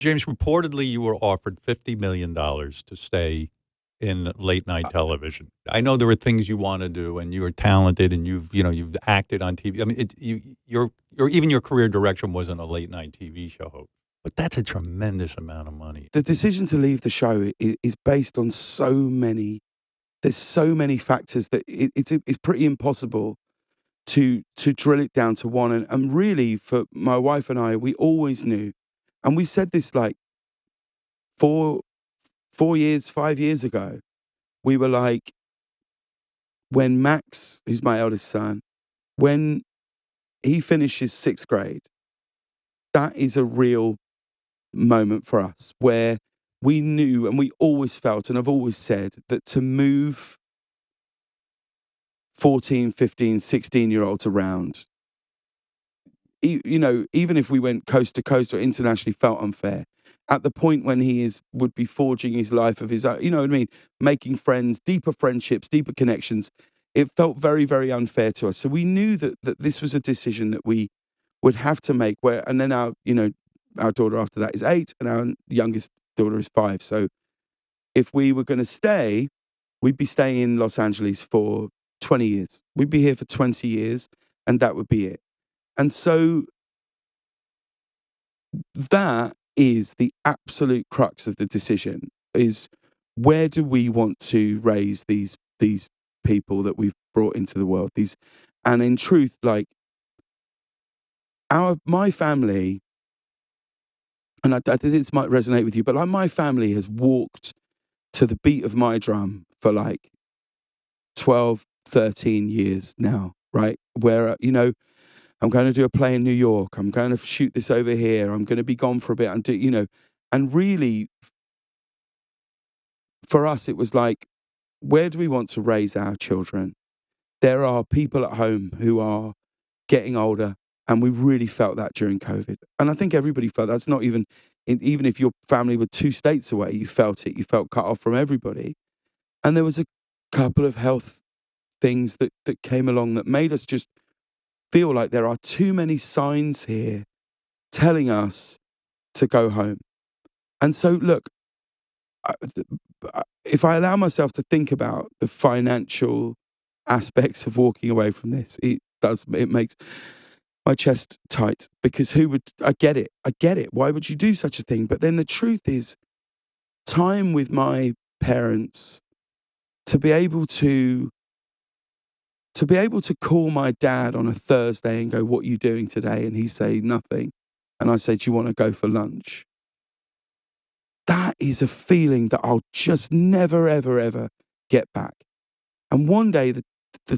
James, reportedly, you were offered $50 million to stay in late night television. I know there were things you want to do, and you were talented, and you've acted on TV. I mean, your even your career direction wasn't a late night TV show host, but that's a tremendous amount of money. The decision to leave the show is based on so many. There's so many factors that it's pretty impossible to drill it down to one. And really, for my wife and I, we always knew, and we said this like 5 years ago. We were like, when Max, who's my eldest son, when he finishes sixth grade, that is a real moment for us where we knew and we always felt, and I've always said, that to move 14, 15, 16-year-olds around, even if we went coast to coast or internationally, felt unfair. At the point when would be forging his life of his own, you know what I mean, making friends, deeper friendships, deeper connections, it felt very, very unfair to us. So we knew that this was a decision that we would have to make. And then our daughter after that is 8, and our youngest daughter is 5. So if we were going to stay, we'd be staying in Los Angeles for 20 years. We'd be here for 20 years, and that would be it. And so that is the absolute crux of the decision, is where do we want to raise these people that we've brought into the world? And in truth, like my family, and I think this might resonate with you, but like my family has walked to the beat of my drum for like 12, 13 years now, right? Where, I'm going to do a play in New York. I'm going to shoot this over here. I'm going to be gone for a bit and really for us, it was like, where do we want to raise our children? There are people at home who are getting older, and we really felt that during COVID. And I think everybody felt that's not even if your family were 2 states away, you felt it. You felt cut off from everybody. And there was a couple of health things that came along that made us just feel like there are too many signs here telling us to go home. And so, look, if I allow myself to think about the financial aspects of walking away from this, it makes my chest tight, because I get it. Why would you do such a thing? But then the truth is, time with my parents, to be able to call my dad on a Thursday and go, "What are you doing today?" And he say, "Nothing." And I say, "Do you want to go for lunch?" That is a feeling that I'll just never, ever, ever get back. And one day the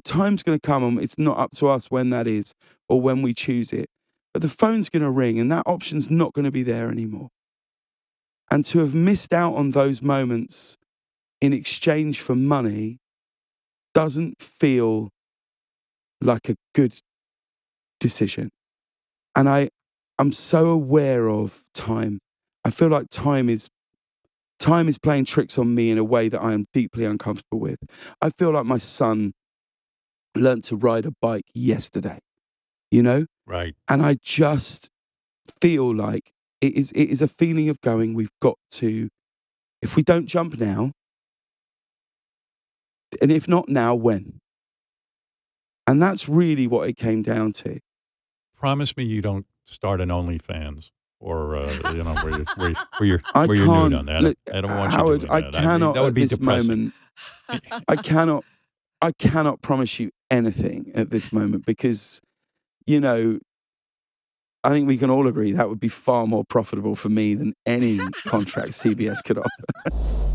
time's going to come, and it's not up to us when that is or when we choose it. But the phone's going to ring, and that option's not going to be there anymore. And to have missed out on those moments in exchange for money doesn't feel like a good decision. And I'm so aware of time. I feel like time is playing tricks on me in a way that I am deeply uncomfortable with. I feel like my son learned to ride a bike yesterday, Right. And I just feel like it is a feeling of going, we've got to, if we don't jump now, and if not now, when? And that's really what it came down to. Promise me you don't start an OnlyFans, or where you're nude on that. Look, I don't want Howard, you doing that. I cannot that would at be this depressing. moment. I cannot promise you anything at this moment, because, I think we can all agree that would be far more profitable for me than any contract CBS could offer.